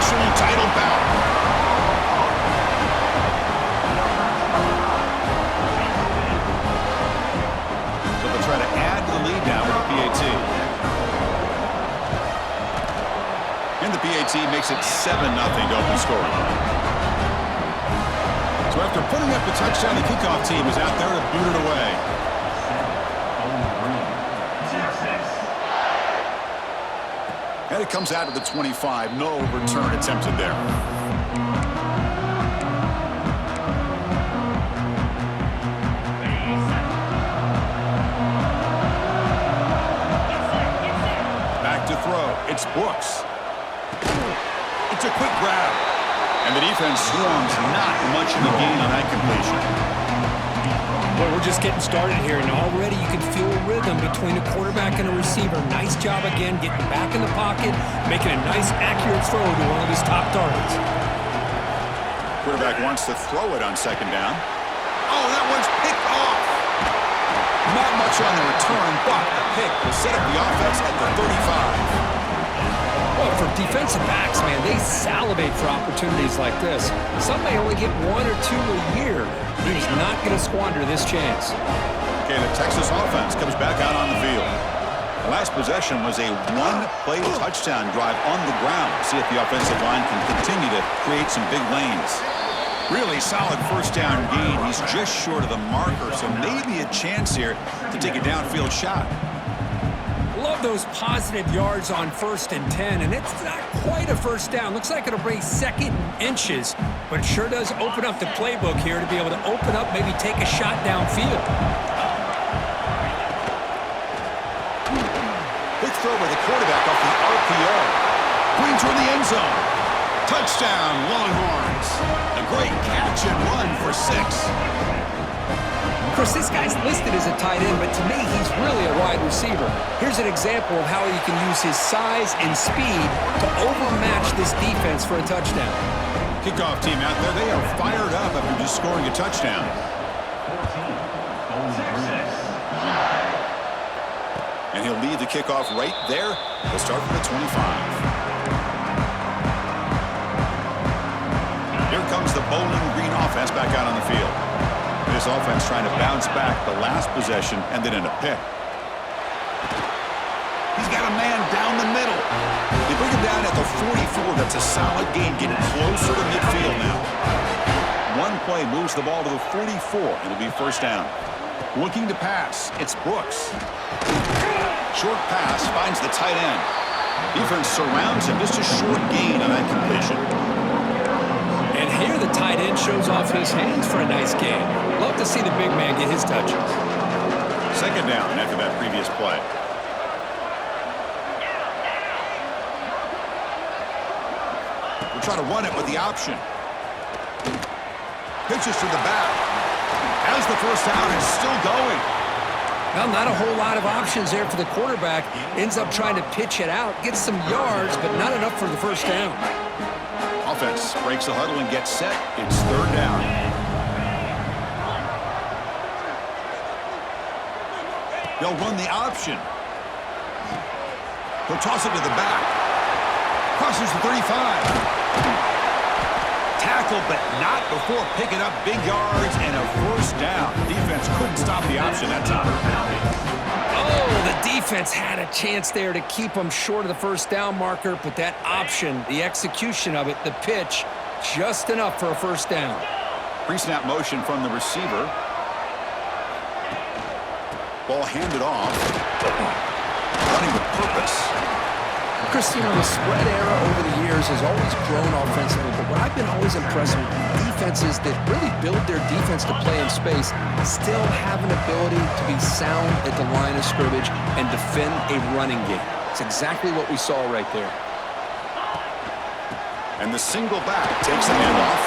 national title bout. So they'll try to add to the lead now with the PAT. And the PAT makes it 7-0 to open scoring. So after putting up the touchdown, the kickoff team is out there to boot it away. And it comes out to the 25. No return attempted there. Back to throw. It's Brooks. It's a quick grab. And the defense swarms not much of a gain on that completion. Well, we're just getting started here, and already you can feel a rhythm between a quarterback and a receiver. Nice job again getting back in the pocket, making a nice, accurate throw to one of his top targets. Quarterback wants to throw it on second down. Oh, that one's picked off. Not much on the return, but the pick will set up the offense at the 35. Well, for defensive backs, man, they salivate for opportunities like this. Some may only get 1 or 2 a year. He's not going to squander this chance. Okay, the Texas offense comes back out on the field. The last possession was a one-play touchdown drive on the ground. See if the offensive line can continue to create some big lanes. Really solid first down gain. He's just short of the marker, so maybe a chance here to take a downfield shot. Love those positive yards on 1st and 10, and it's not quite a first down. Looks like it'll bring 2nd and inches, but it sure does open up the playbook here to be able to open up, maybe take a shot downfield. Big throw by the quarterback off the RPO. Pointing toward the end zone. Touchdown, Longhorns. A great catch and run for 6. Of course, this guy's listed as a tight end, but to me, he's really a wide receiver. Here's an example of how he can use his size and speed to overmatch this defense for a touchdown. Kickoff team out there, they are fired up after just scoring a touchdown. And he'll lead the kickoff right there. He'll start from the 25. Here comes the Bowling Green offense back out on the field. This offense trying to bounce back the last possession and then in a pick. He's got a man down the middle. They bring him down at the 44. That's a solid gain, getting closer to midfield now. One play moves the ball to the 44. It'll be first down. Looking to pass. It's Brooks. Short pass finds the tight end. Defense surrounds him. Just a short gain on that completion. And here the tight end shows off his hands for a nice gain. Love to see the big man get his touches. Second down after that previous play. We'll try to run it with the option. Pitches to the back. As the first down is still going. Well, not a whole lot of options there for the quarterback. Ends up trying to pitch it out, gets some yards, but not enough for the first down. Offense breaks the huddle and gets set. It's third down. They'll run the option. He'll toss it to the back. Crosses the 35. Tackle, but not before picking up big yards and a first down. Defense couldn't stop the option that time. Oh, the defense had a chance there to keep them short of the first down marker, but that option, the execution of it, the pitch, just enough for a first down. Pre-snap motion from the receiver. Ball handed off. Running with purpose. Christian, the spread era over the years has always grown offensively, but what I've been always impressed with defenses that really build their defense to play in space still have an ability to be sound at the line of scrimmage and defend a running game. It's exactly what we saw right there. And the single back takes the handoff.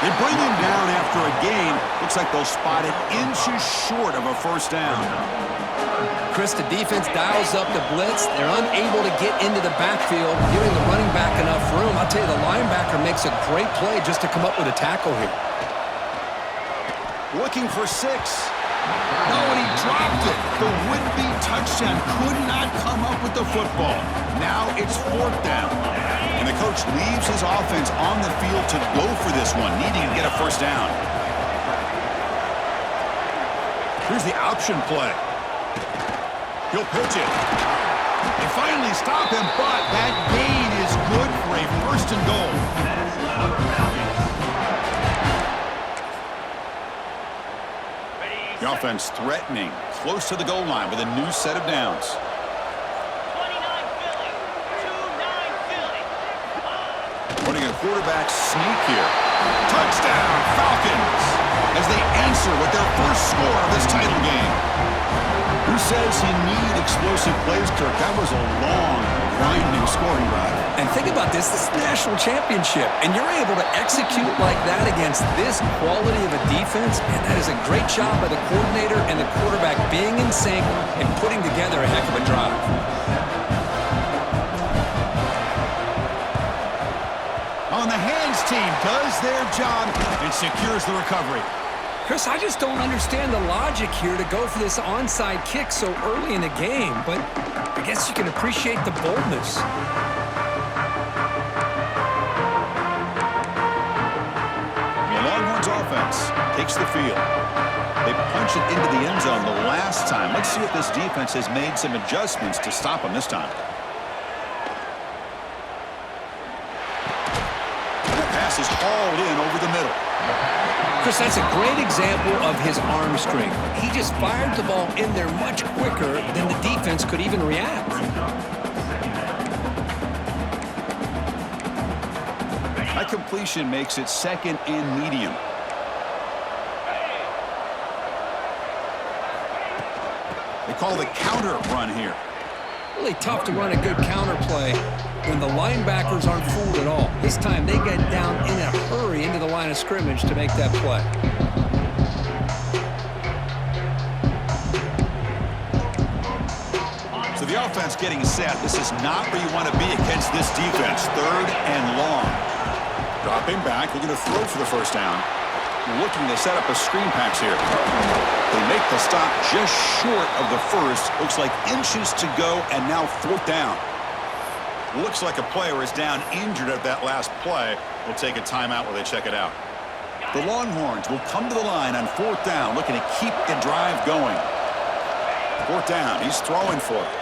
They bring him down after a gain. Looks like they'll spot it inches short of a first down. Chris, the defense dials up the blitz. They're unable to get into the backfield, giving the running back enough room. I'll tell you, the linebacker makes a great play just to come up with a tackle here. Looking for 6. No, and he dropped it. The would-be touchdown could not come up with the football. Now it's fourth down. And the coach leaves his offense on the field to go for this one, needing to get a first down. Here's the option play. He'll pitch it. They finally stop him, but that gain is good for a first and goal. The offense threatening, close to the goal line with a new set of downs. 29 Philly, 2-9 Philly. Running a quarterback sneak here. Touchdown, Falcons, as they answer with their first score of this title game. Who says you need explosive plays, Kirk? That was a long, grinding scoring drive. And think about this. This is the national championship, and you're able to execute like that against this quality of a defense. Man, that is a great job by the coordinator and the quarterback being in sync and putting together a heck of a drive. On the hands team does their job and secures the recovery. Chris, I just don't understand the logic here to go for this onside kick so early in the game, but I guess you can appreciate the boldness. The Longhorns offense takes the field. They punch it into the end zone the last time. Let's see if this defense has made some adjustments to stop them this time. The pass is hauled in over the middle. Chris, that's a great example of his arm strength. He just fired the ball in there much quicker than the defense could even react. That completion makes it second and medium. They call the counter run here. Really tough to run a good counter play when the linebackers aren't fooled at all. This time they get down in a hurry into the line of scrimmage to make that play. So the offense getting set. This is not where you want to be against this defense. Third and long. Dropping back, looking to throw for the first down. Looking to set up a screen pass here. They make the stop just short of the first. Looks like inches to go, and now fourth down. Looks like a player is down injured at that last play. We'll take a timeout while they check it out. The Longhorns will come to the line on fourth down, looking to keep the drive going. Fourth down, he's throwing for it.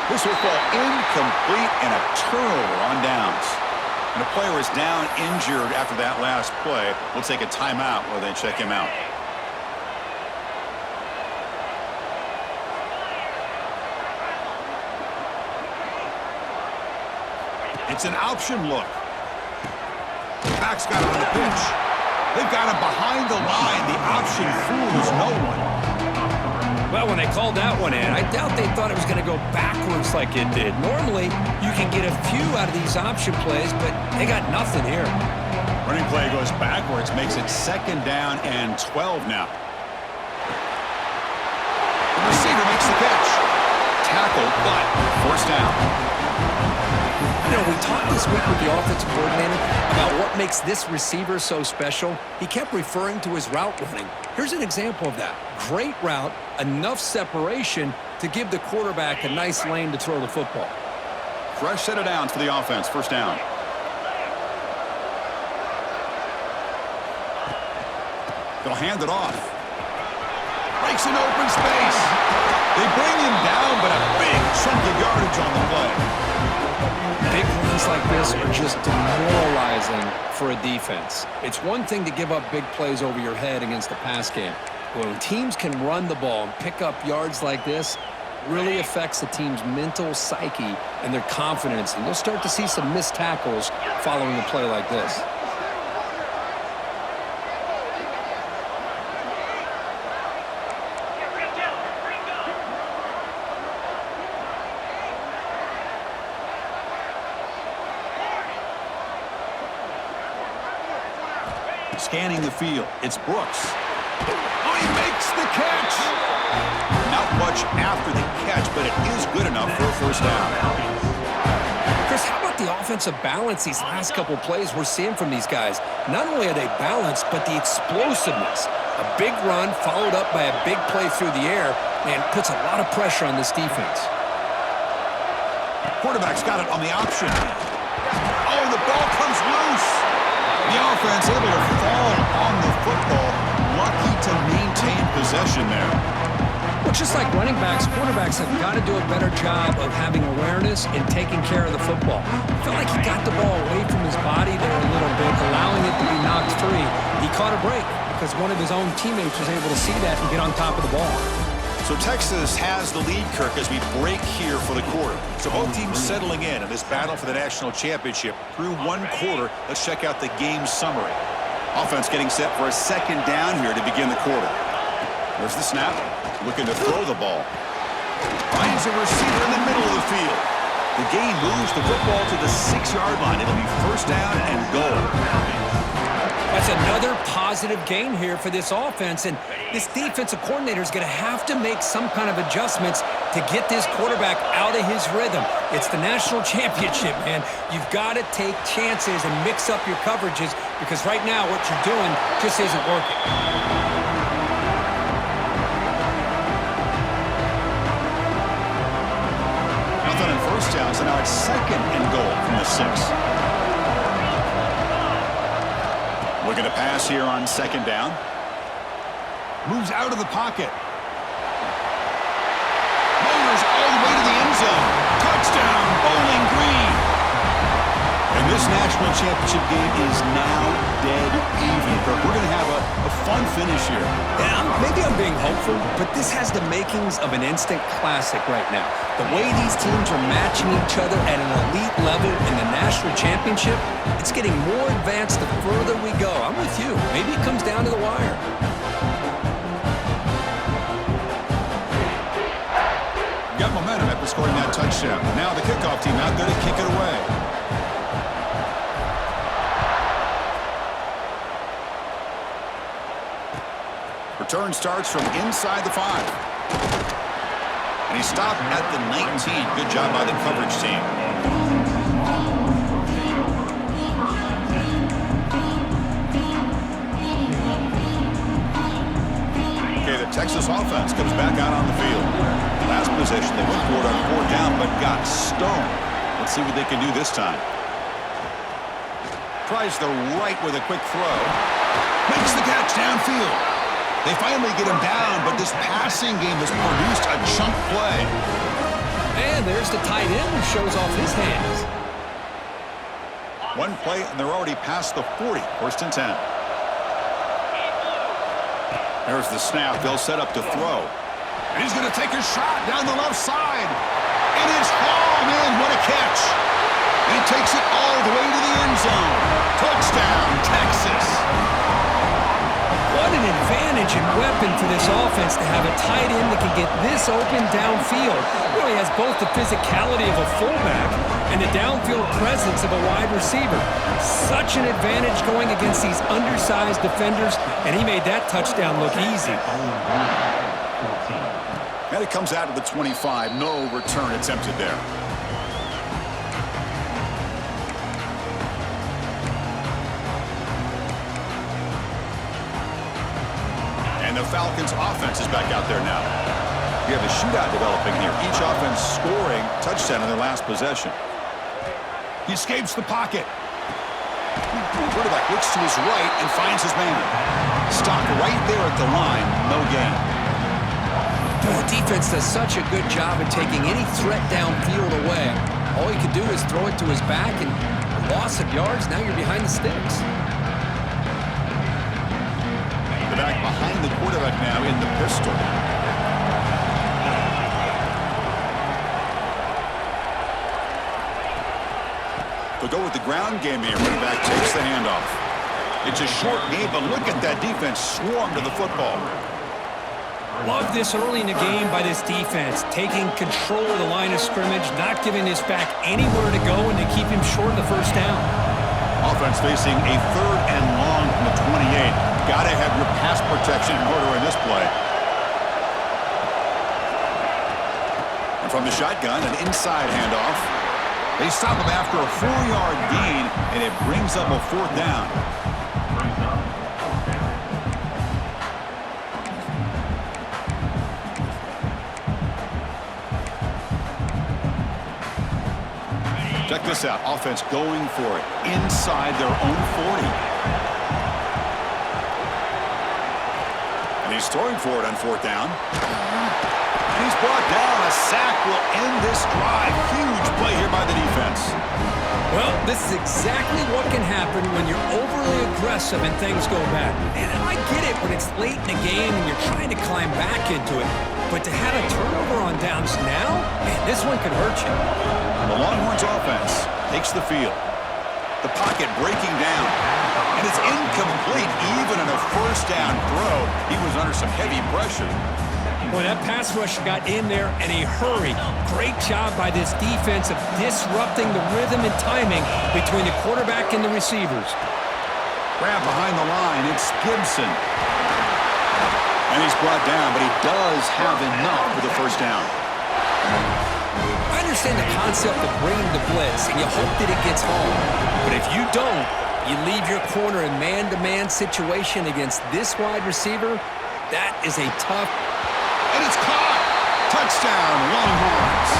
This will fall incomplete and a turnover on downs. And a player is down injured after that last play. We'll take a timeout while they check him out. It's an option look. Back's got it on the pitch. They've got him behind the line. The option fools no one. Well, when they called that one in, I doubt they thought it was going to go backwards like it did. Normally, you can get a few out of these option plays, but they got nothing here. Running play goes backwards, makes it second down and 12 now. The receiver makes the catch. Tackle, but first down. You know, we talked this week with the offensive coordinator about what makes this receiver so special. He kept referring to his route running. Here's an example of that. Great route, enough separation to give the quarterback a nice lane to throw the football. Fresh set of downs for the offense, first down. They'll hand it off. Breaks in open space. They bring him down, but a big chunk of yardage on the play. Big runs like this are just demoralizing for a defense. It's one thing to give up big plays over your head against the pass game. But when teams can run the ball and pick up yards like this, really affects the team's mental psyche and their confidence. And you'll start to see some missed tackles following a play like this. Scanning the field, it's Brooks. Oh, he makes the catch! Not much after the catch, but it is good enough for a first down. Chris, how about the offensive balance these last couple plays we're seeing from these guys? Not only are they balanced, but the explosiveness. A big run followed up by a big play through the air and puts a lot of pressure on this defense. quarterback's got it on the option. Oh, the ball comes loose. The offense able to fall on the football. Lucky to maintain possession there. Well, just like running backs, quarterbacks have got to do a better job of having awareness and taking care of the football. I felt like he got the ball away from his body there a little bit, allowing it to be knocked free. He caught a break because one of his own teammates was able to see that and get on top of the ball. So Texas has the lead, Kirk, as we break here for the quarter. So both teams settling in this battle for the national championship. Through one quarter, let's check out the game summary. Offense getting set for a second down here to begin the quarter. There's the snap. Looking to throw the ball. Finds a receiver in the middle of the field. The game moves the football to the 6-yard line. It'll be first down and goal. That's another positive game here for this offense, and this defensive coordinator is going to have to make some kind of adjustments to get this quarterback out of his rhythm. It's the national championship, man. You've got to take chances and mix up your coverages because right now what you're doing just isn't working. Nothing in first down, so now it's second and goal from the 6. Looking to pass here on second down. Moves out of the pocket. Motors all the way to the end zone. Touchdown, Bowling Green. And this national championship game is now dead even. We're going to have a fun finish here. Yeah, maybe I'm being hopeful, but this has the makings of an instant classic right now. The way these teams are matching each other at an elite level in the national championship, it's getting more advanced the further we go. I'm with you. Maybe it comes down to the wire. Got momentum after scoring that touchdown. Now the kickoff team out there to kick it away. Return starts from inside the 5. And he stopped at the 19. Good job by the coverage team. Okay, the Texas offense comes back out on the field. Last possession, they went for it on 4th down, but got stoned. Let's see what they can do this time. Tries the right with a quick throw. Makes the catch downfield. They finally get him down, but this passing game has produced a chunk play. And there's the tight end who shows off his hands. One play, and they're already past the 40. 1st and 10. There's the snap. They'll set up to throw. And he's going to take a shot down the left side. It is hauled in. What a catch. And he takes it all the way to the end zone. Touchdown, Texas. What an advantage and weapon for this offense to have a tight end that can get this open downfield. Really has both the physicality of a fullback and the downfield presence of a wide receiver. Such an advantage going against these undersized defenders, and he made that touchdown look easy. And it comes out of the 25. No return attempted there. The Falcons offense is back out there now. We have a shootout developing here. Each offense scoring touchdown in their last possession. He escapes the pocket. Quarterback looks to his right and finds his man. Stopped right there at the line. No gain. The defense does such a good job of taking any threat downfield away. All he could do is throw it to his back, and a loss of yards, now you're behind the sticks. Back behind the quarterback now in the pistol. They'll go with the ground game here. Running back takes the handoff. It's a short game, but look at that defense swarm to the football. Love this early in the game by this defense, taking control of the line of scrimmage, not giving this back anywhere to go, and to keep him short of the first down. Offense facing a 3rd and long from the 28. Got to have your pass protection in order in this play. And from the shotgun, an inside handoff. They stop him after a 4-yard gain, and it brings up a 4th down. Check this out. Offense going for it inside their own 40. And he's throwing for it on 4th down. And he's brought down. A sack will end this drive. Huge play here by the defense. Well, this is exactly what can happen when you're overly aggressive and things go bad. And I get it when it's late in the game and you're trying to climb back into it. But to have a turnover on downs now, man, this one could hurt you. The Longhorns offense takes the field. The pocket breaking down. And it's incomplete even on a 1st down throw. He was under some heavy pressure. Boy, that pass rush got in there in a hurry. Great job by this defense of disrupting the rhythm and timing between the quarterback and the receivers. Grab behind the line. It's Gibson. And he's brought down, but he does have enough for the 1st down. I understand the concept of bringing the blitz, and you hope that it gets home. But if you don't, you leave your corner in man-to-man situation against this wide receiver. That is a tough... And it's caught. Touchdown, Longhorns.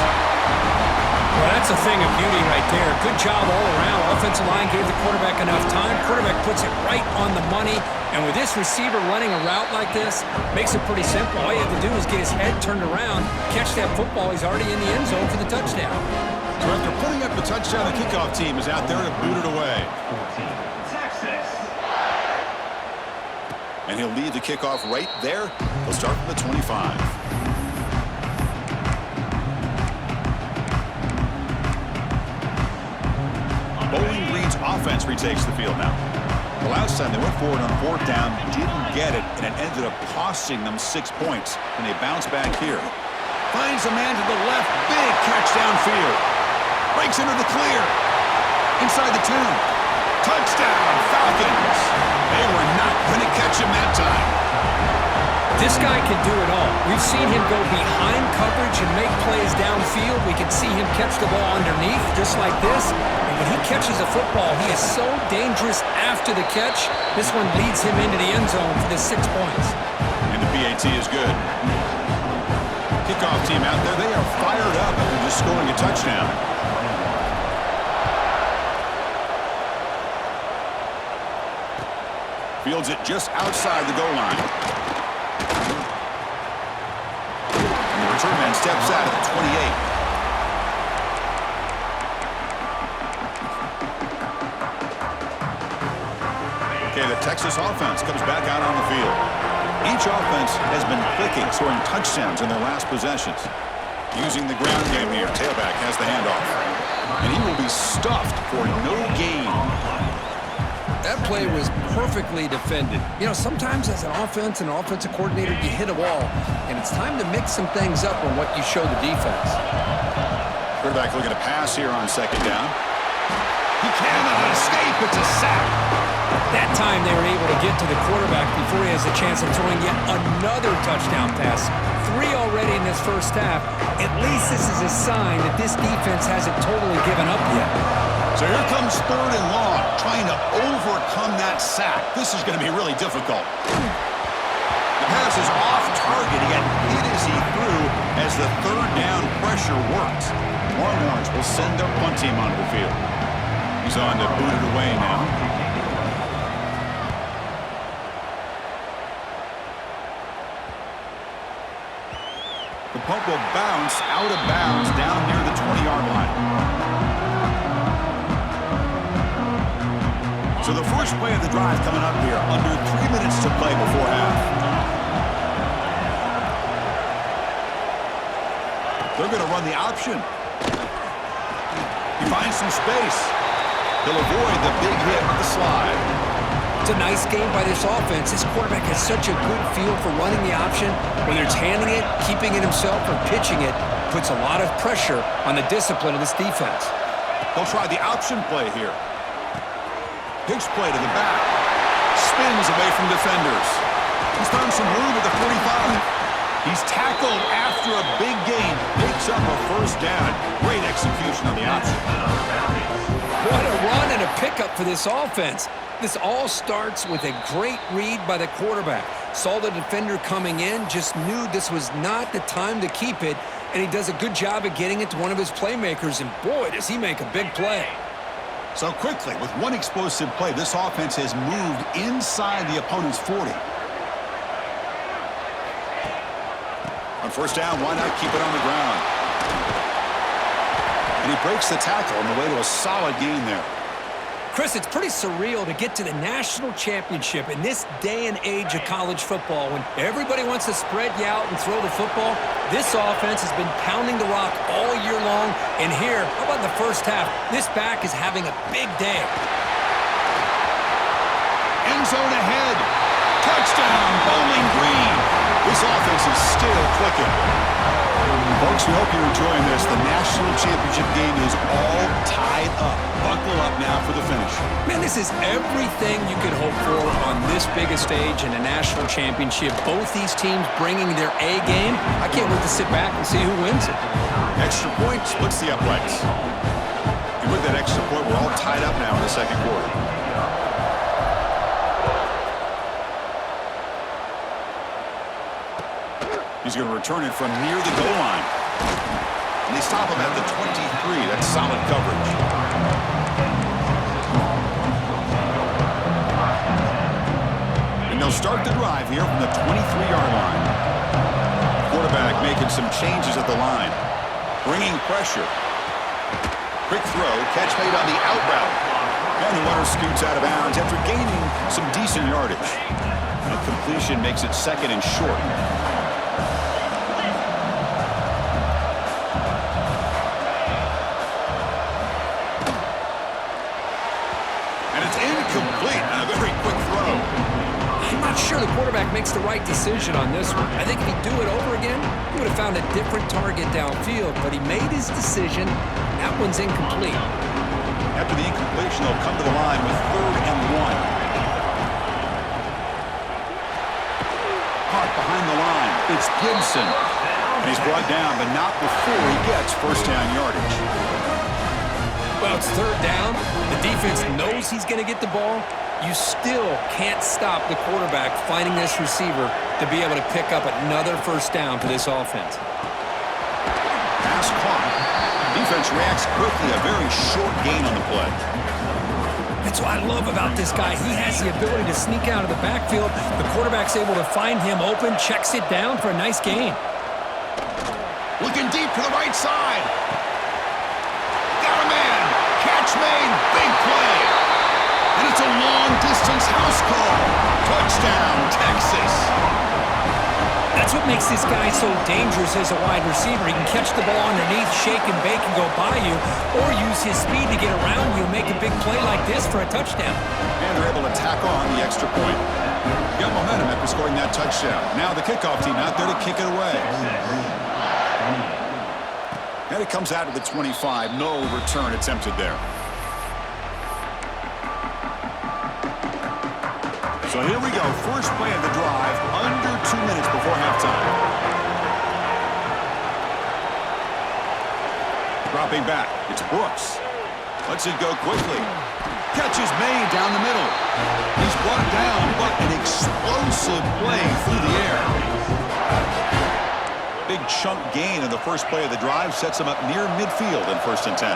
Well, that's a thing of beauty right there. Good job all around. Offensive line gave the quarterback enough time. Quarterback puts it right on the money. And with this receiver running a route like this, makes it pretty simple. All you have to do is get his head turned around, catch that football. He's already in the end zone for the touchdown. So after putting up the touchdown, the kickoff team is out there to boot it away. And he'll leave the kickoff right there. He'll start from the 25. Bowling Green's offense retakes the field now. The last time they went forward on 4th down, didn't get it, and it ended up costing them 6 points. And they bounce back here. Finds a man to the left. Big catch downfield. Breaks into the clear. Inside the 2. Touchdown, Falcons. They were not going to catch him that time. This guy can do it all. We've seen him go behind coverage and make plays downfield. We can see him catch the ball underneath, just like this. And when he catches a football, he is so dangerous after the catch. This one leads him into the end zone for the 6 points. And the PAT is good. Kickoff team out there, they are fired up after just scoring a touchdown. Fields it just outside the goal line. And the return man steps out at the 28. Okay, the Texas offense comes back out on the field. Each offense has been clicking, scoring touchdowns in their last possessions. Using the ground game here, tailback has the handoff. And he will be stuffed for no gain. That play was perfectly defended. You know, sometimes as an offense and an offensive coordinator, you hit a wall, and it's time to mix some things up on what you show the defense. Quarterback looking to pass here on 2nd down. He cannot escape. It's a sack. That time they were able to get to the quarterback before he has a chance of throwing yet another touchdown pass. 3 already in this 1st half. At least this is a sign that this defense hasn't totally given up yet. So here comes 3rd and long, trying to overcome that sack. This is going to be really difficult. The pass is off target. He got hit as he threw as the 3rd down pressure works. Longhorns will send their punt team onto the field. He's on to boot it away now. The punt will bounce out of bounds down near the 20-yard line. So the first play of the drive coming up here, under 3 minutes to play before half. They're going to run the option. He finds some space. He'll avoid the big hit with the slide. It's a nice game by this offense. This quarterback has such a good feel for running the option. Whether it's handing it, keeping it himself, or pitching it, puts a lot of pressure on the discipline of this defense. They'll try the option play here. Pitch play to the back. Spins away from defenders. He's found some room at the 45. He's tackled after a big gain. Picks up a 1st down. Great execution on the option. What a run and a pickup for this offense. This all starts with a great read by the quarterback. Saw the defender coming in, just knew this was not the time to keep it, and he does a good job of getting it to one of his playmakers, and boy, does he make a big play. So quickly, with one explosive play, this offense has moved inside the opponent's 40. On first down, why not keep it on the ground? And he breaks the tackle on the way to a solid gain there. Chris, it's pretty surreal to get to the national championship in this day and age of college football when everybody wants to spread you out and throw the football. This offense has been pounding the rock all year long, and here, how about the first half? This back is having a big day. End zone ahead. Touchdown, Bowling Green. This offense is still clicking. Folks, we hope you're enjoying this. The national championship game is all tied up. Buckle up now for the finish. Man, this is everything you could hope for on this biggest stage in a national championship. Both these teams bringing their A game. I can't wait to sit back and see who wins it. Extra point splits the uprights. And with that extra point, we're all tied up now in the second quarter. He's going to return it from near the goal line. And they stop him at the 23. That's solid coverage. And they'll start the drive here from the 23-yard line. Quarterback making some changes at the line. Bringing pressure. Quick throw. Catch made on the out route. And the runner scoots out of bounds after gaining some decent yardage. A completion makes it second and short. Incomplete on a very quick throw. I'm not sure the quarterback makes the right decision on this one. I think if he'd do it over again, he would have found a different target downfield, but he made his decision. That one's incomplete. After the incompletion, they'll come to the line with 3rd and 1. Caught behind the line. It's Gibson. And he's brought down, but not before he gets first down yardage. Well, it's 3rd down. The defense knows he's going to get the ball. You still can't stop the quarterback finding this receiver to be able to pick up another first down for this offense. Pass clock. Defense reacts quickly. A very short gain on the play. That's what I love about this guy. He has the ability to sneak out of the backfield. The quarterback's able to find him open, checks it down for a nice gain. Looking deep to the right side. Got a man. Catch made. Big play. And it's a long-distance house call. Touchdown, Texas. That's what makes this guy so dangerous as a wide receiver. He can catch the ball underneath, shake and bake and go by you, or use his speed to get around you and make a big play like this for a touchdown. And they're able to tack on the extra point. Got momentum after scoring that touchdown. Now the kickoff team out there to kick it away. And it comes out of the 25. No return attempted there. So here we go. First play of the drive. Under 2 minutes before halftime. Dropping back. It's Brooks. Lets it go quickly. Catch is made down the middle. He's brought down, but an explosive play through the air. Big chunk gain in the first play of the drive sets him up near midfield in 1st and 10.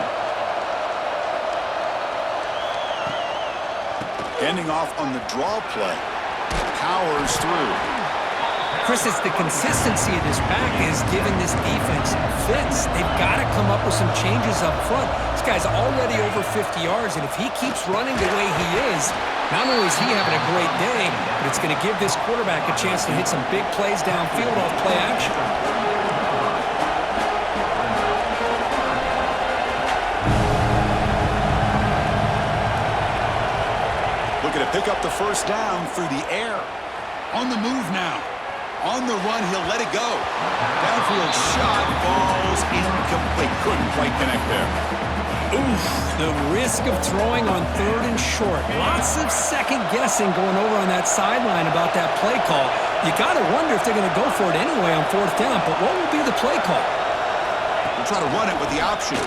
Ending off on the draw play. Powers through. Chris, it's the consistency of this back is giving this defense fits. They've got to come up with some changes up front. This guy's already over 50 yards, and if he keeps running the way he is, not only is he having a great day, but it's going to give this quarterback a chance to hit some big plays downfield off play action. Looking to pick up the first down through the air. On the move now. On the run, he'll let it go. Downfield shot falls incomplete. Couldn't quite connect there. Oof, the risk of throwing on 3rd and short. Lots of second guessing going over on that sideline about that play call. You got to wonder if they're going to go for it anyway on 4th down, but what will be the play call? We'll try to run it with the option.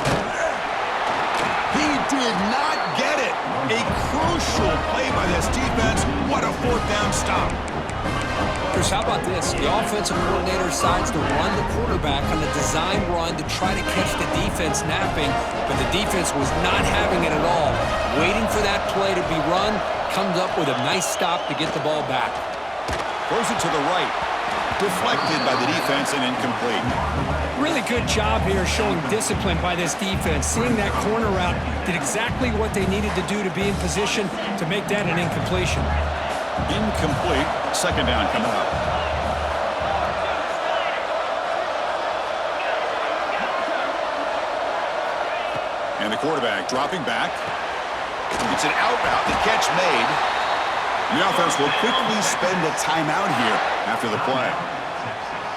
He did not get it. A crucial play by this defense. What a 4th down stop. Chris, how about this? The offensive coordinator decides to run the quarterback on the design run to try to catch the defense napping, but the defense was not having it at all. Waiting for that play to be run, comes up with a nice stop to get the ball back. Throws it to the right. Deflected by the defense and incomplete. Really good job here showing discipline by this defense. Seeing that corner route, did exactly what they needed to do to be in position to make that an incompletion. Incomplete. Second down coming up. And the quarterback dropping back. It's an out route. The catch made. The offense will quickly spend a timeout here after the play.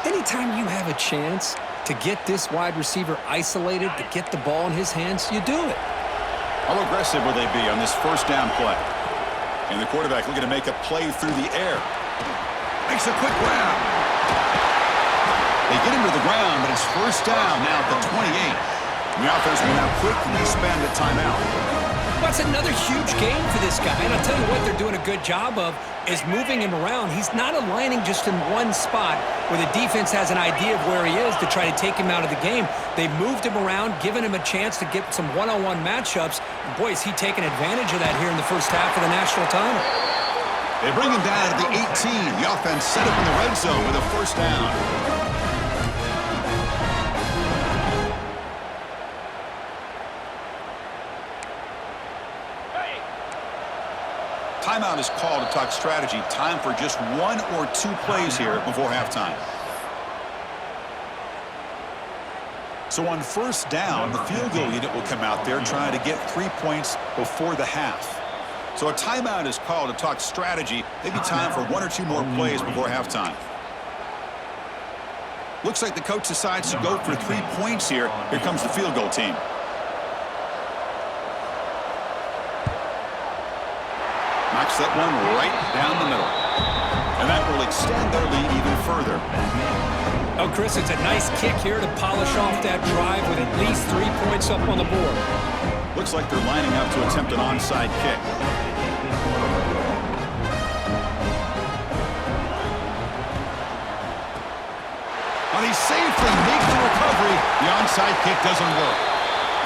Anytime you have a chance to get this wide receiver isolated, to get the ball in his hands, you do it. How aggressive will they be on this first down play? And the quarterback looking to make a play through the air. Makes a quick grab. They get him to the ground, but it's first down now at the 28. And the offense will now quickly spend a timeout. That's another huge game for this guy. And I'll tell you what they're doing a good job of is moving him around. He's not aligning just in one spot where the defense has an idea of where he is to try to take him out of the game. They've moved him around, given him a chance to get some one-on-one matchups. And boy, is he taking advantage of that here in the first half of the national title. They bring him down at the 18. The offense set up in the red zone with a first down. Timeout is called to talk strategy. Time for just one or two plays here before halftime. So on first down, the field goal unit will come out there trying to get 3 points before the half. So a timeout is called to talk strategy. Maybe time for one or two more plays before halftime. Looks like the coach decides to go for 3 points here. Here comes the field goal team. Knocks that one right down the middle. And that will extend their lead even further. Oh, Chris, it's a nice kick here to polish off that drive with at least 3 points up on the board. Looks like they're lining up to attempt an onside kick. And he safely makes the recovery. The onside kick doesn't work.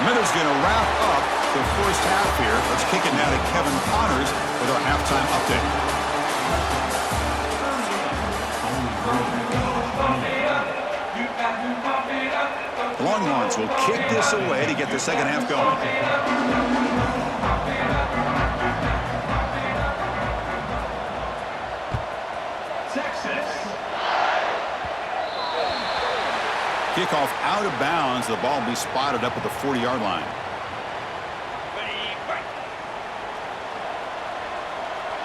Miller's going to wrap up the first half here. Let's kick it now to Kevin Connors with our halftime update. The Longhorns will kick this away to get the second half going. Kickoff out of bounds. The ball will be spotted up at the 40-yard line.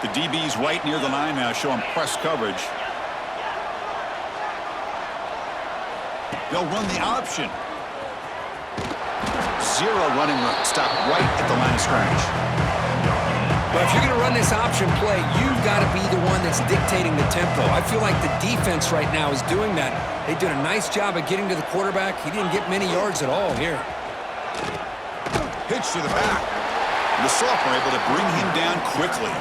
The DB's right near the line now, showing press coverage. They'll run the option. Zero running room. Stop right at the line of scrimmage. But if you're going to run this option play, you've got to be the one that's dictating the tempo. I feel like the defense right now is doing that. They did a nice job of getting to the quarterback. He didn't get many yards at all here. Pitch to the back. The sophomore able to bring him down quickly.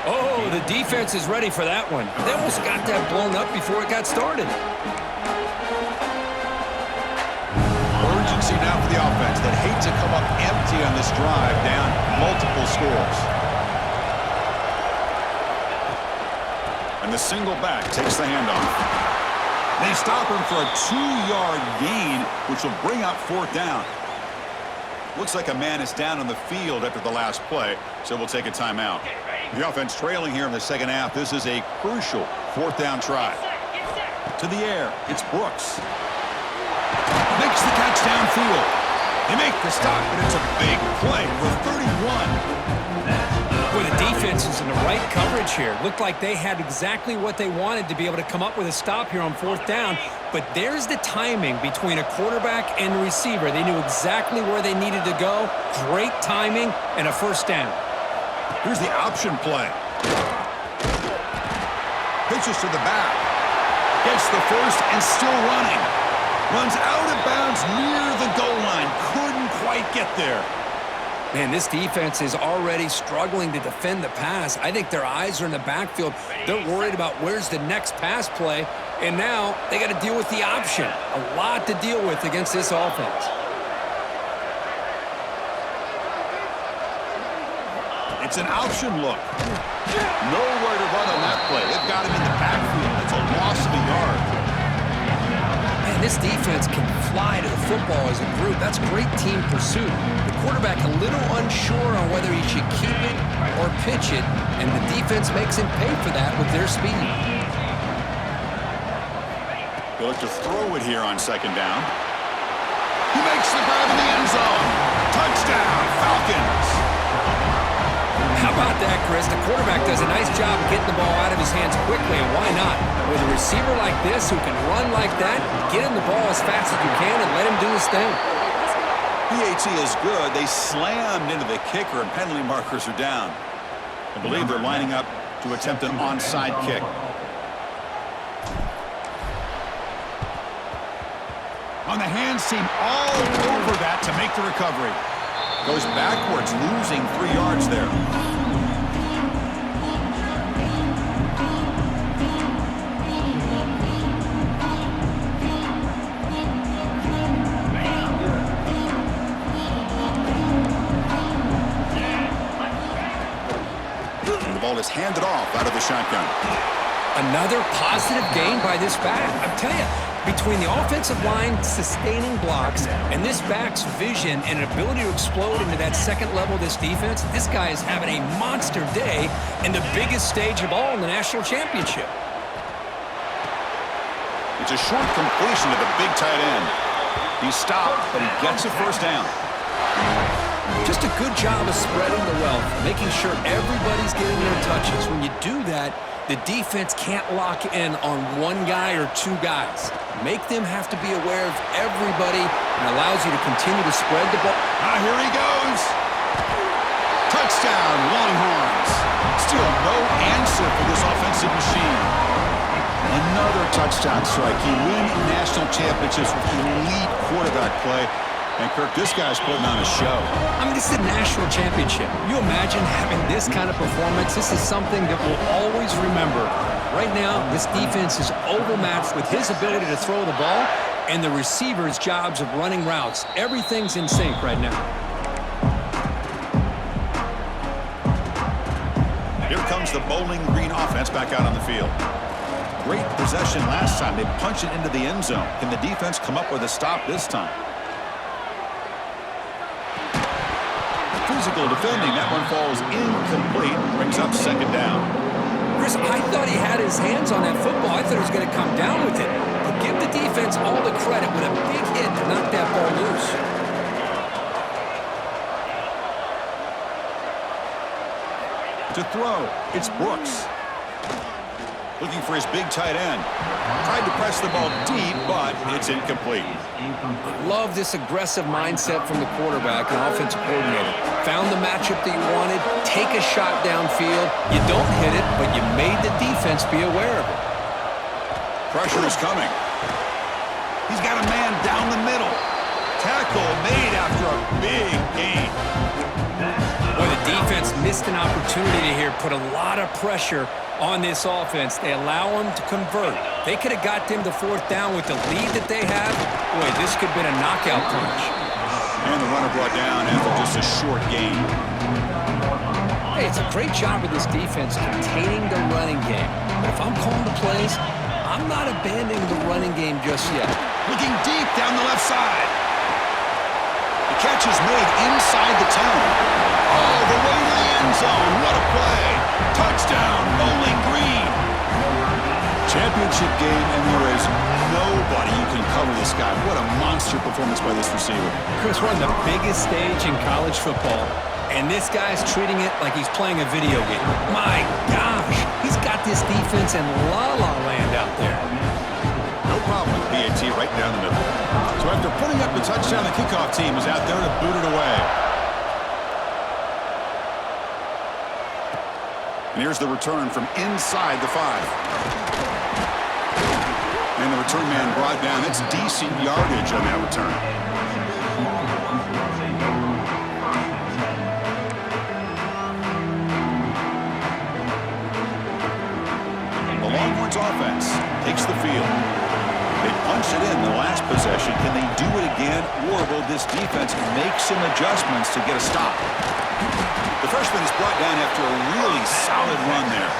Oh, the defense is ready for that one. They almost got that blown up before it got started. Urgency now for the offense that hate to come up empty on this drive, down multiple scores. And the single back takes the handoff. They stop him for a 2-yard gain, which will bring up fourth down. Looks like a man is down on the field after the last play, so we'll take a timeout. The offense trailing here in the second half. This is a crucial fourth down try. To the air, it's Brooks. Makes the catch downfield. They make the stop, but it's a big play for 31. Boy, the defense is in the right coverage here. Looked like they had exactly what they wanted to be able to come up with a stop here on fourth down. But there's the timing between a quarterback and a receiver. They knew exactly where they needed to go. Great timing and a first down. Here's the option play. Pitches to the back. Gets the first and still running. Runs out of bounds near the goal line. Couldn't quite get there. Man, this defense is already struggling to defend the pass. I think their eyes are in the backfield. They're worried about where's the next pass play, and now they got to deal with the option. A lot to deal with against this offense. It's an option look. Nowhere to run on that play. They've got him in the backfield. It's a loss of a yard. Man, this defense can fly to the football as a group. That's great team pursuit. The quarterback a little unsure on whether he should keep it or pitch it, and the defense makes him pay for that with their speed. They look to throw it here on second down. He makes the grab in the end zone. Touchdown, Falcons. How about that, Chris? The quarterback does a nice job of getting the ball out of his hands quickly, and why not? With a receiver like this who can run like that, get him the ball as fast as you can and let him do his thing. PAT is good. They slammed into the kicker, and penalty markers are down. I believe they're lining up to attempt an onside kick. On the hands team all over that to make the recovery. Goes backwards, losing 3 yards there. And the ball is handed off out of the shotgun. Another positive gain by this back. I'm telling you, between the offensive line sustaining blocks and this back's vision and ability to explode into that second level of this defense, this guy is having a monster day in the biggest stage of all in the national championship. It's a short completion to the big tight end. He stopped, but he gets a first down. Just a good job of spreading the wealth, making sure everybody's getting their touches. When you do that, the defense can't lock in on one guy or two guys. Make them have to be aware of everybody and allows you to continue to spread the ball. Here he goes. Touchdown, Longhorns. Still no answer for this offensive machine. Another touchdown strike. You win national championships with elite quarterback play. And, Kirk, this guy's putting on a show. I mean, this is a national championship. You imagine having this kind of performance? This is something that we'll always remember. Right now, this defense is overmatched with his ability to throw the ball and the receiver's jobs of running routes. Everything's in sync right now. Here comes the Bowling Green offense back out on the field. Great possession last time. They punch it into the end zone. Can the defense come up with a stop this time? Physical defending. That one falls incomplete. Brings up second down. Chris, I thought he had his hands on that football. I thought he was going to come down with it. But give the defense all the credit with a big hit to knock that ball loose. To throw, it's Brooks. Looking for his big tight end. Tried to press the ball deep, but it's incomplete. Love this aggressive mindset from the quarterback and offensive coordinator. Found the matchup that you wanted, take a shot downfield. You don't hit it, but you made the defense be aware of it. Pressure is coming. He's got a man down the middle. Tackle made after a big gain. Boy, the defense missed an opportunity here, put a lot of pressure on this offense. They allow them to convert. They could have got them to fourth down with the lead that they have. Boy, this could have been a knockout punch. And the runner brought down after just a short gain. Hey, it's a great job of this defense containing the running game. But if I'm calling the plays, I'm not abandoning the running game just yet. Looking deep down the left side. The catch is made inside the 10. All the way to the end zone. What a play. Touchdown, Bowling Green. Championship game, and there is nobody who can cover this guy. What a monster performance by this receiver. Chris, we're on the biggest stage in college football, and this guy's treating it like he's playing a video game. My gosh, he's got this defense in la-la land out there. No problem with PAT right down the middle. So after putting up the touchdown, the kickoff team is out there to boot it away. And here's the return from inside the 5. And the return man brought down. It's decent yardage on that return. Browns offense takes the field. They punched it in the last possession. Can they do it again, or will this defense make some adjustments to get a stop? The freshman is brought down after a really solid run there.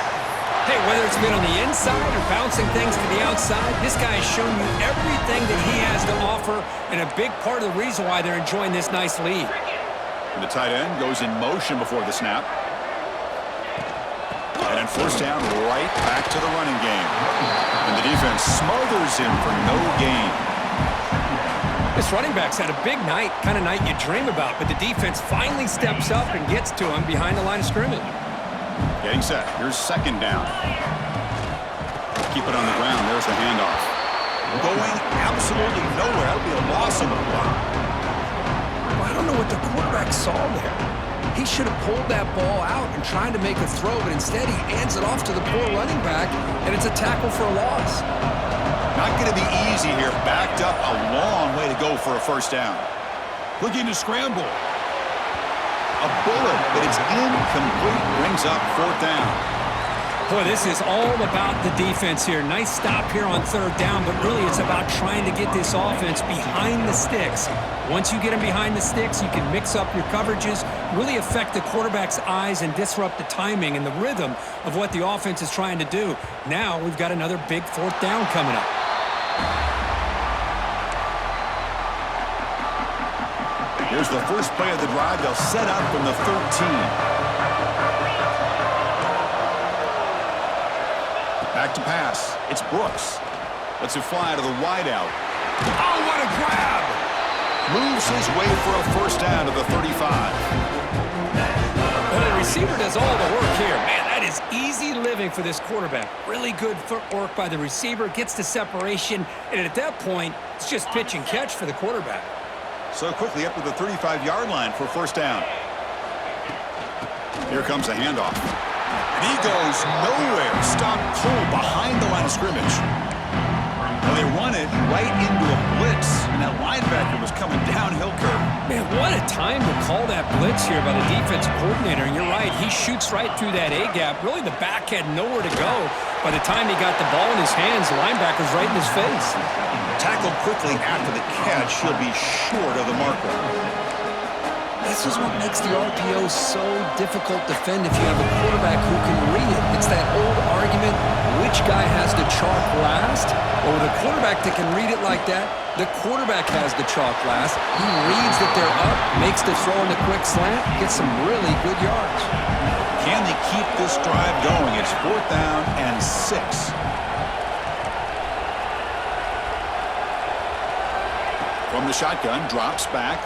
Hey, whether it's been on the inside or bouncing things to the outside, this guy has shown you everything that he has to offer, and a big part of the reason why they're enjoying this nice lead. And the tight end goes in motion before the snap. And then first down, right back to the running game. And the defense smothers him for no gain. This running back's had a big night, kind of night you dream about, but the defense finally steps up and gets to him behind the line of scrimmage. Getting set. Here's second down. Keep it on the ground. There's the handoff. Going absolutely nowhere. That'll be a loss on the block. Well, I don't know what the quarterback saw there. He should have pulled that ball out and tried to make a throw, but instead he hands it off to the poor running back, and it's a tackle for a loss. Not going to be easy here. Backed up a long way to go for a first down. Looking to scramble. A bullet, but it's incomplete. Brings up fourth down. Boy, this is all about the defense here. Nice stop here on third down, but really it's about trying to get this offense behind the sticks. Once you get them behind the sticks, you can mix up your coverages, really affect the quarterback's eyes and disrupt the timing and the rhythm of what the offense is trying to do. Now we've got another big fourth down coming up. Here's the first play of the drive. They'll set up from the 13. Back to pass. It's Brooks. Lets it fly to the wideout. Oh, what a grab! Moves his way for a first down to the 35. Well, the receiver does all the work here. Man, that is easy living for this quarterback. Really good footwork by the receiver. Gets the separation. And at that point, it's just pitch and catch for the quarterback. So quickly up to the 35-yard line for first down. Here comes a handoff. And he goes nowhere. Stopped cold behind the line of scrimmage. Well, they run it right into a blitz, and that linebacker was coming downhill curve. Man, what a time to call that blitz here by the defense coordinator. And you're right, he shoots right through that A-gap. Really, the back had nowhere to go. By the time he got the ball in his hands, the linebacker's right in his face. Tackled quickly after the catch. He'll be short of the marker. This is what makes the RPO so difficult to defend if you have a quarterback who can read it. It's that old argument, which guy has the chalk last? Or the quarterback that can read it like that, the quarterback has the chalk last. He reads that they're up, makes the throw in the quick slant, gets some really good yards. Can they keep this drive going? It's fourth down and 6. From the shotgun, drops back.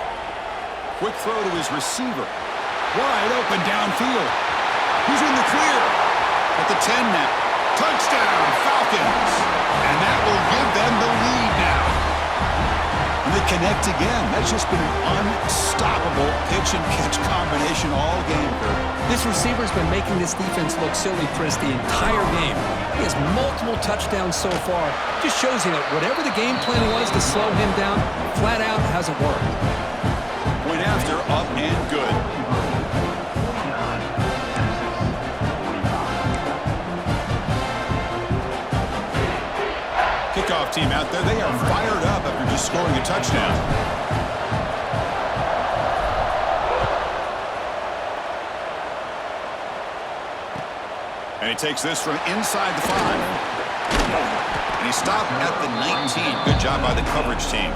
Quick throw to his receiver. Wide open downfield. He's in the clear. At the 10 now. Touchdown, Falcons. And that will give them the lead now. And they connect again. That's just been an unstoppable pitch and catch combination all game, Kurt. This receiver's been making this defense look silly, Chris, the entire game. He has multiple touchdowns so far. Just shows you that whatever the game plan was to slow him down, flat out hasn't worked. Point after, up and good. Kickoff team out there. They are fired up after just scoring a touchdown. And he takes this from inside the 5. And he stopped at the 19. Good job by the coverage team.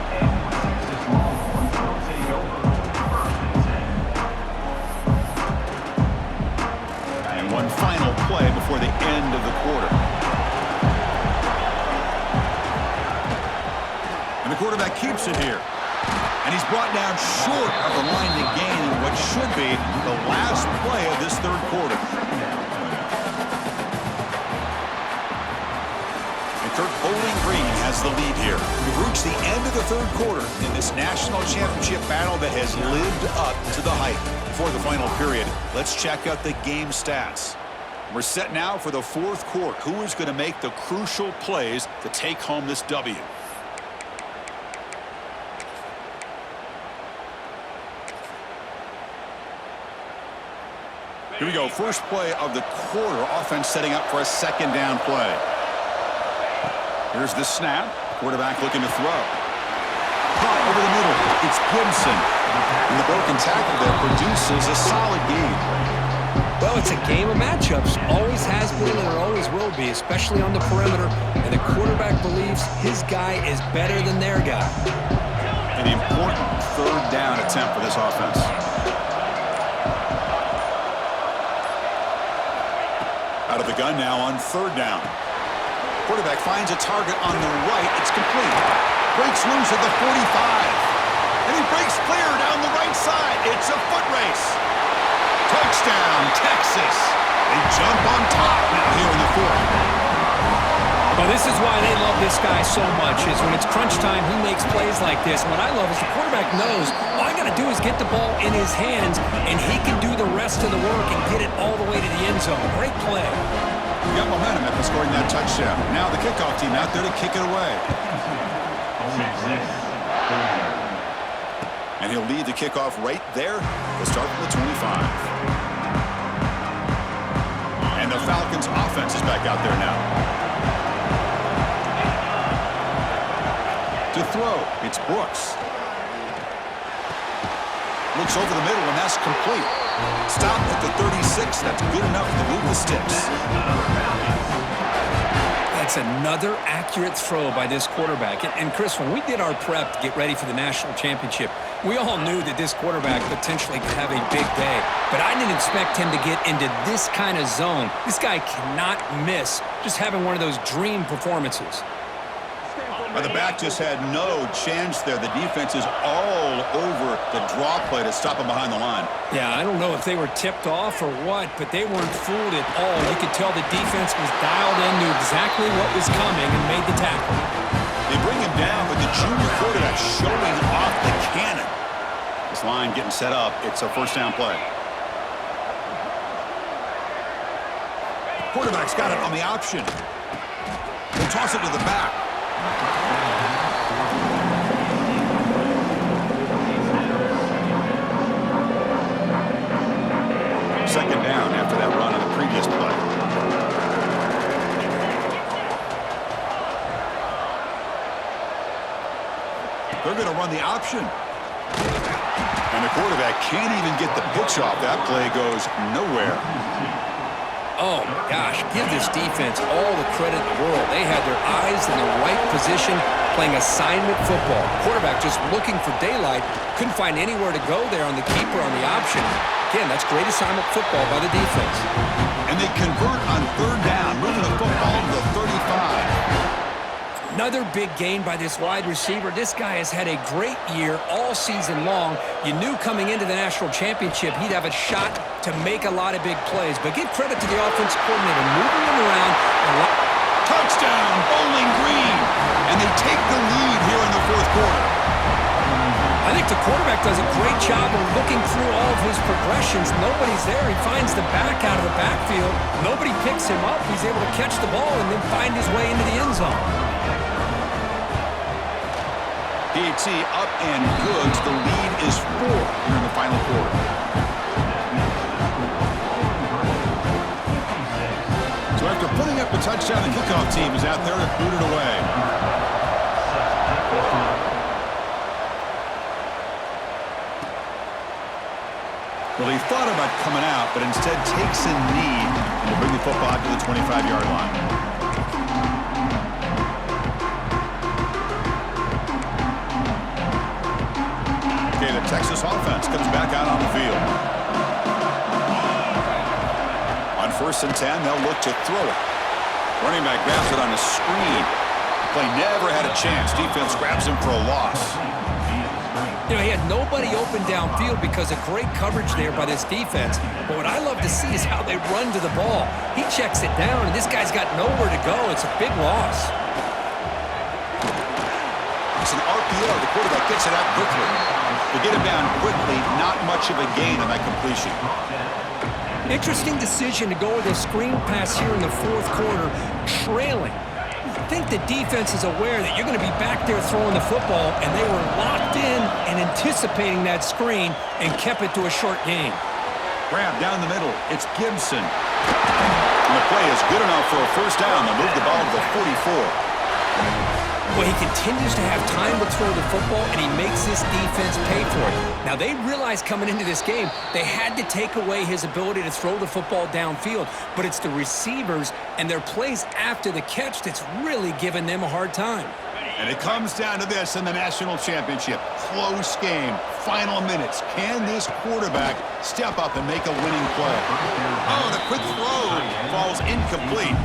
One final play before the end of the quarter. And the quarterback keeps it here. And he's brought down short of the line to gain in what should be the last play of this third quarter. And Kirk, Bowling Green has the lead here. We've reached the end of the third quarter in this national championship battle that has lived up to the hype. For the final period, let's check out the game stats. We're set now for the fourth quarter. Who is going to make the crucial plays to take home this W? Here we go. First play of the quarter. Offense setting up for a second down play. Here's the snap. Quarterback looking to throw. Caught over the middle. It's Gibson. And the broken tackle there produces a solid gain. Well, it's a game of matchups. Always has been and it always will be, especially on the perimeter. And the quarterback believes his guy is better than their guy. An important third down attempt for this offense. Out of the gun now on third down. Quarterback finds a target on the right. It's complete. Breaks loose at the 45. And he breaks clear down the right side. It's a foot race. Touchdown, Texas. They jump on top now here in the fourth. Well, this is why they love this guy so much, is when it's crunch time, he makes plays like this. And what I love is the quarterback knows all I got to do is get the ball in his hands, and he can do the rest of the work and get it all the way to the end zone. Great play. You got momentum after scoring that touchdown. Now the kickoff team out there to kick it away. And he'll lead the kickoff right there. We'll start from the 25. And the Falcons offense is back out there now. To throw, it's Brooks. Looks over the middle, and that's complete. Stop at the 36. That's good enough to move the sticks. That's another accurate throw by this quarterback. And Chris, when we did our prep to get ready for the national championship, we all knew that this quarterback potentially could have a big day. But I didn't expect him to get into this kind of zone. This guy cannot miss just having one of those dream performances. The back just had no chance there. The defense is all over the draw play to stop him behind the line. Yeah, I don't know if they were tipped off or what, but they weren't fooled at all. You could tell the defense was dialed in, knew exactly what was coming, and made the tackle. They bring him down, but the junior quarterback showing off the cannon. This line getting set up. It's a first down play. Quarterback's got it on the option. He'll toss it to the back. Second down after that run on the previous play. They're going to run the option. And the quarterback can't even get the pitch off. That play goes nowhere. Oh, my gosh, give this defense all the credit in the world. They had their eyes in the right position playing assignment football. Quarterback just looking for daylight. Couldn't find anywhere to go there on the keeper on the option. Again, that's great assignment football by the defense. And they convert on third down, moving the football to the 35. Another big gain by this wide receiver. This guy has had a great year all season long. You knew coming into the national championship he'd have a shot to make a lot of big plays. But give credit to the offensive coordinator, moving him around. Touchdown, Bowling Green. And they take the lead here in the fourth quarter. I think the quarterback does a great job of looking through all of his progressions. Nobody's there. He finds the back out of the backfield. Nobody picks him up. He's able to catch the ball and then find his way into the end zone. DT up and good. The lead is 4 here in the final quarter. So after putting up a touchdown, the kickoff team is out there to boot it away. Well, he thought about coming out, but instead takes a knee and will bring the football to the 25-yard line. Okay, the Texas offense comes back out on the field. On 1st and 10, they'll look to throw it. Running back grabs it on a screen. Play never had a chance. Defense grabs him for a loss. You know, he had nobody open downfield because of great coverage there by this defense. But what I love to see is how they run to the ball. He checks it down, and this guy's got nowhere to go. It's a big loss. It's an RPO. The quarterback gets it out quickly. They get him down quickly. Not much of a gain on that completion. Interesting decision to go with a screen pass here in the fourth quarter, trailing. I think the defense is aware that you're going to be back there throwing the football, and they were locked in and anticipating that screen and kept it to a short gain. Grab down the middle. It's Gibson. And the play is good enough for a first down. They'll move the ball to the 44. Well, he continues to have time to throw the football, and he makes this defense pay for it. Now, they realized coming into this game they had to take away his ability to throw the football downfield, but it's the receivers and their plays after the catch that's really giving them a hard time. And it comes down to this in the national championship. Close game, final minutes. Can this quarterback step up and make a winning play? Oh, the quick throw falls incomplete.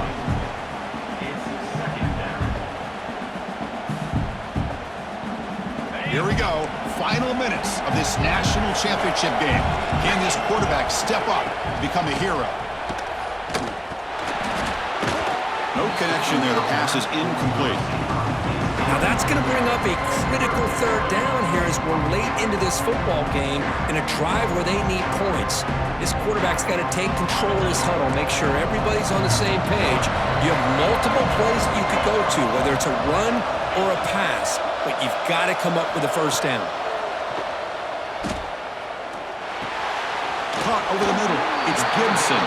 Here we go. Final minutes of this national championship game. Can this quarterback step up and become a hero? No connection there. The pass is incomplete. Now that's going to bring up a critical third down here as we're late into this football game in a drive where they need points. This quarterback's got to take control of this huddle, make sure everybody's on the same page. You have multiple plays that you could go to, whether it's a run or a pass, but you've got to come up with a first down. Caught over the middle. It's Gibson.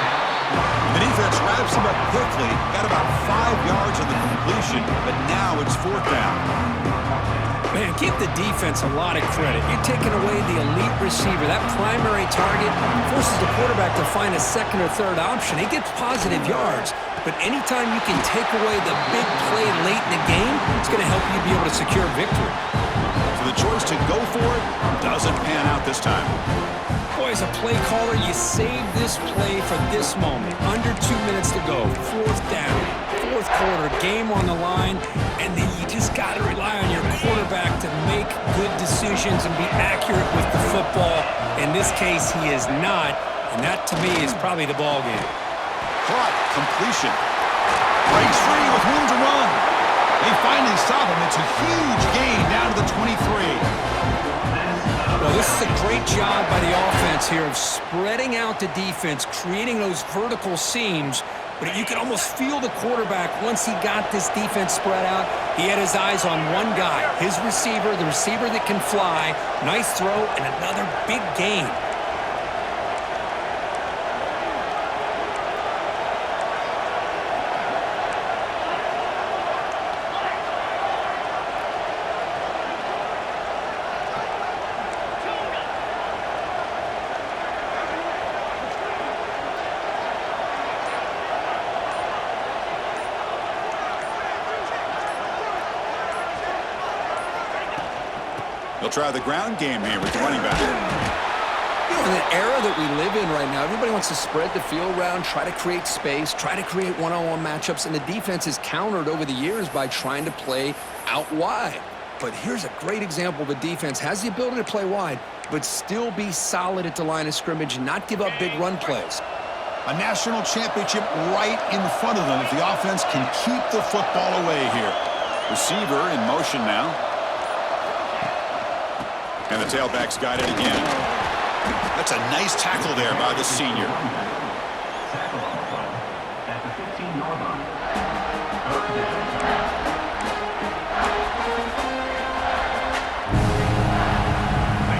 The defense wraps him up quickly. Got about 5 yards on the completion, but now it's fourth down. Man, give the defense a lot of credit. You're taking away the elite receiver. That primary target forces the quarterback to find a second or third option. He gets positive yards, but anytime you can take away the big play late in the game, it's going to help you be able to secure victory. So the choice to go for it doesn't pan out this time. Boy, as a play caller, you save this play for this moment. Under 2 minutes to go. Fourth down. Fourth quarter. Game on the line. And then you just got to rely on your quarterback to make good decisions and be accurate with the football. In this case, he is not. And that, to me, is probably the ball game. Caught. Completion. Breaks free with room to run. They finally stop him. It's a huge gain down to the 23. Well, this is a great job by the offense here of spreading out the defense, creating those vertical seams. But you could almost feel the quarterback once he got this defense spread out. He had his eyes on one guy, his receiver, the receiver that can fly. Nice throw and another big gain. They'll try the ground game here with the running back. You know, in the era that we live in right now, everybody wants to spread the field around, try to create space, try to create one-on-one matchups, and the defense is countered over the years by trying to play out wide. But here's a great example. The defense has the ability to play wide, but still be solid at the line of scrimmage and not give up big run plays. A national championship right in front of them if the offense can keep the football away here. Receiver in motion now. And the tailback's got it again. That's a nice tackle there by the senior.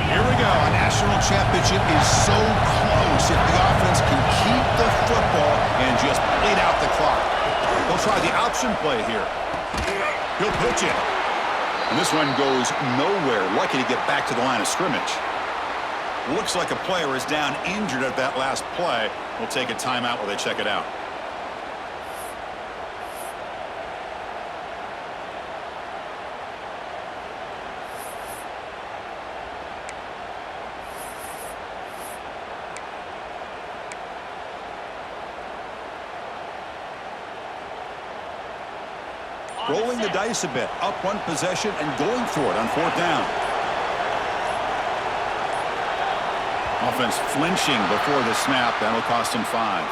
Here we go. A national championship is so close if the offense can keep the football and just bleed out the clock. They'll try the option play here. He'll pitch it. And this one goes nowhere. Lucky to get back to the line of scrimmage. Looks like a player is down injured at that last play. We'll take a timeout while they check it out. Rolling the dice a bit, up one possession and going for it on fourth down. Offense flinching before the snap. That'll cost him 5.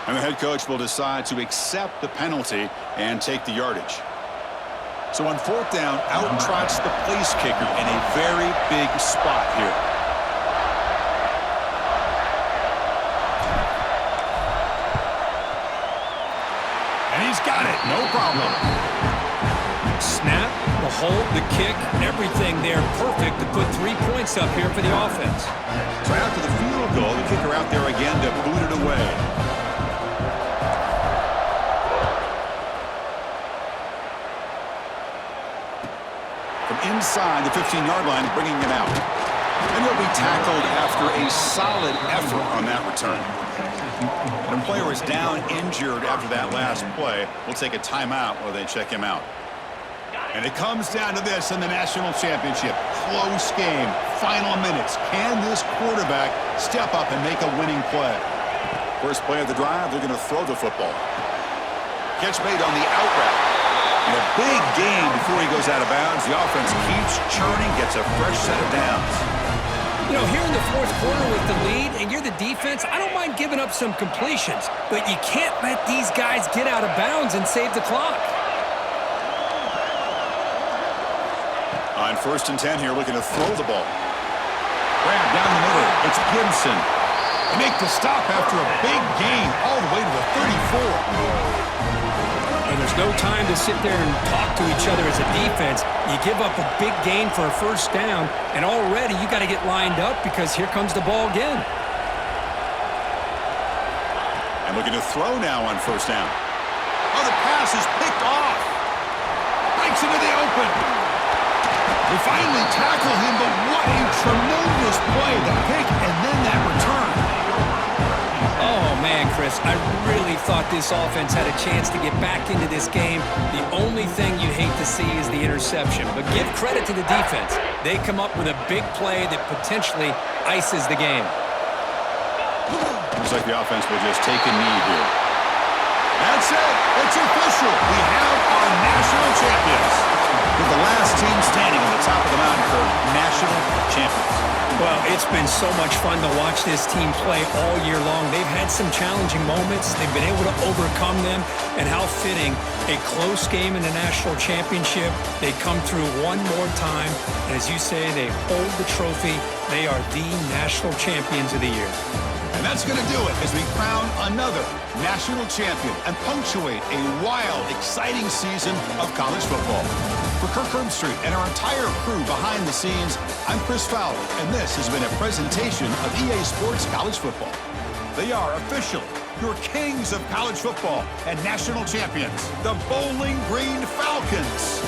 And the head coach will decide to accept the penalty and take the yardage. So on fourth down, out trots the place kicker in a very big spot here. And he's got it, no problem. Snap, the hold, the kick, everything there perfect to put 3 points up here for the offense. So after the field goal, the kicker out there again to boot it away. inside the 15-yard line, bringing it out. And he'll be tackled after a solid effort on that return. And a player is down injured after that last play. We'll take a timeout while they check him out. And it comes down to this in the national championship. Close game, final minutes. Can this quarterback step up and make a winning play? First play of the drive, they're going to throw the football. Catch made on the out route. And a big gain before he goes out of bounds. The offense keeps churning, gets a fresh set of downs. You know, here in the fourth quarter with the lead, and you're the defense, I don't mind giving up some completions, but you can't let these guys get out of bounds and save the clock. On 1st and 10 here, looking to throw the ball. Grab down the middle. It's Gibson. They make the stop after a big gain all the way to the 34. And there's no time to sit there and talk to each other as a defense. You give up a big gain for a first down, and already you got to get lined up because here comes the ball again. And looking to throw now on 1st down. Oh, the pass is picked off. Breaks into the open. They finally tackle him, but what a tremendous play. The pick and then that return. Oh, man, Chris, I really thought this offense had a chance to get back into this game. The only thing you'd hate to see is the interception. But give credit to the defense. They come up with a big play that potentially ices the game. Looks like the offense will just take a knee here. That's it. It's official. We have our national champions. With the last team standing on the top of the mountain for national champions. Well, it's been so much fun to watch this team play all year long. They've had some challenging moments. They've been able to overcome them. And how fitting, a close game in the national championship. They come through one more time. And as you say, they hold the trophy. They are the national champions of the year. And that's going to do it as we crown another national champion and punctuate a wild, exciting season of college football. For Kirk Herbstreit and our entire crew behind the scenes, I'm Chris Fowler, and this has been a presentation of EA Sports College Football. They are officially your kings of college football and national champions, the Bowling Green Falcons.